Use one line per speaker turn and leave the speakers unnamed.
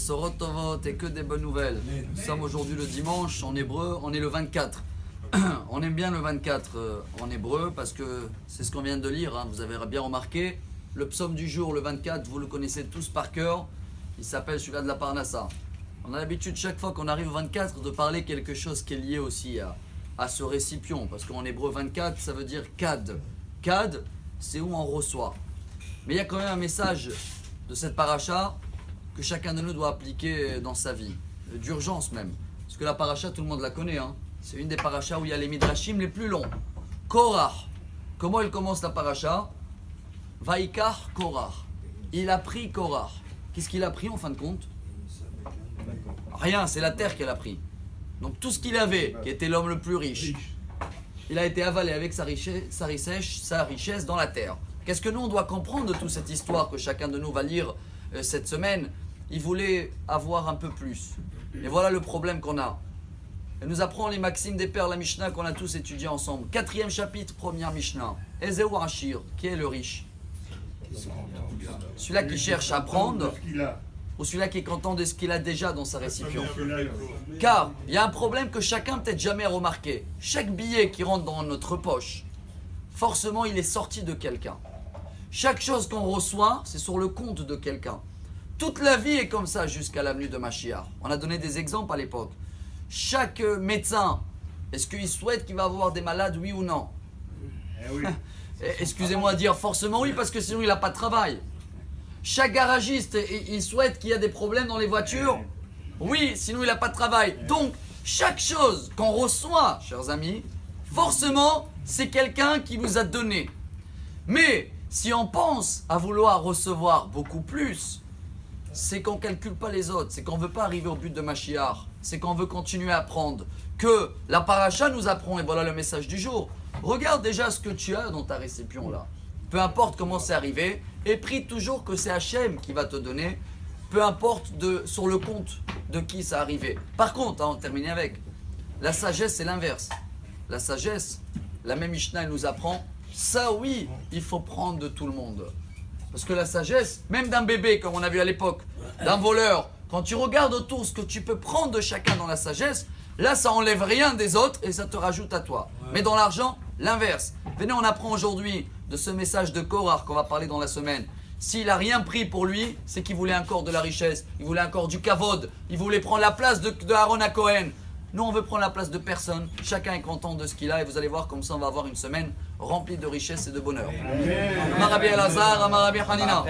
Bessorot Tovot et que des bonnes nouvelles. Nous sommes aujourd'hui le dimanche, en hébreu, on est le 24. On aime bien le 24 en hébreu parce que c'est ce qu'on vient de lire, hein. Vous avez bien remarqué, le psaume du jour, le 24, vous le connaissez tous par cœur, il s'appelle celui-là de la Parnassa. On a l'habitude chaque fois qu'on arrive au 24 de parler quelque chose qui est lié aussi à ce récipient, parce qu'en hébreu 24 ça veut dire kad. Kad, c'est où on reçoit. Mais il y a quand même un message de cette paracha que chacun de nous doit appliquer dans sa vie, d'urgence même. Parce que la paracha, tout le monde la connaît, hein. C'est une des parachas où il y a les midrashim les plus longs. Korah. Comment elle commence la paracha? Vaikar Korah. Il a pris Korah. Qu'est-ce qu'il a pris en fin de compte? Rien, c'est la terre qu'elle a pris. Donc tout ce qu'il avait, qui était l'homme le plus riche, il a été avalé avec sa richesse dans la terre. Qu'est-ce que nous on doit comprendre de toute cette histoire que chacun de nous va lire cette semaine? Il voulait avoir un peu plus. Et voilà le problème qu'on a. Elle nous apprend les maximes des pères, la Mishnah qu'on a tous étudié ensemble. 4e chapitre, première Mishnah. Ezeu Ashir, qui est le riche? Celui-là qui cherche à prendre ou celui-là qui est content de ce qu'il a déjà dans sa récipient? Car il y a un problème que chacun peut-être jamais remarqué. Chaque billet qui rentre dans notre poche, forcément il est sorti de quelqu'un. Chaque chose qu'on reçoit, c'est sur le compte de quelqu'un. Toute la vie est comme ça jusqu'à l'avenue de Mashiach. On a donné des exemples à l'époque. Chaque médecin, est-ce qu'il souhaite qu'il va avoir des malades, oui ou non?
Oui.
Excusez-moi de dire forcément oui, parce que sinon il n'a pas de travail. Chaque garagiste, il souhaite qu'il y ait des problèmes dans les voitures? Oui, sinon il n'a pas de travail. Donc, chaque chose qu'on reçoit, chers amis, forcément, c'est quelqu'un qui nous a donné. Mais, si on pense à vouloir recevoir beaucoup plus, c'est qu'on ne calcule pas les autres, c'est qu'on ne veut pas arriver au but de Mashiach, c'est qu'on veut continuer à apprendre. Que la paracha nous apprend, et voilà le message du jour. Regarde déjà ce que tu as dans ta récipient là. Peu importe comment c'est arrivé, et prie toujours que c'est Hachem qui va te donner, peu importe sur le compte de qui ça arrivé. Par contre, on termine avec, la sagesse c'est l'inverse. La sagesse, la même Mishnah elle nous apprend, ça oui, il faut prendre de tout le monde. Parce que la sagesse, même d'un bébé, comme on a vu à l'époque, d'un voleur, quand tu regardes autour ce que tu peux prendre de chacun dans la sagesse, là ça enlève rien des autres et ça te rajoute à toi. Mais dans l'argent, l'inverse. Venez, on apprend aujourd'hui de ce message de Korah qu'on va parler dans la semaine. S'il n'a rien pris pour lui, c'est qu'il voulait encore de la richesse, il voulait encore du kavod, il voulait prendre la place de Aaron à Cohen. Nous, on veut prendre la place de personne. Chacun est content de ce qu'il a et vous allez voir comme ça, on va avoir une semaine remplie de richesse et de bonheur. Amar Rabbi Elazar, Amar Rabbi Hanina.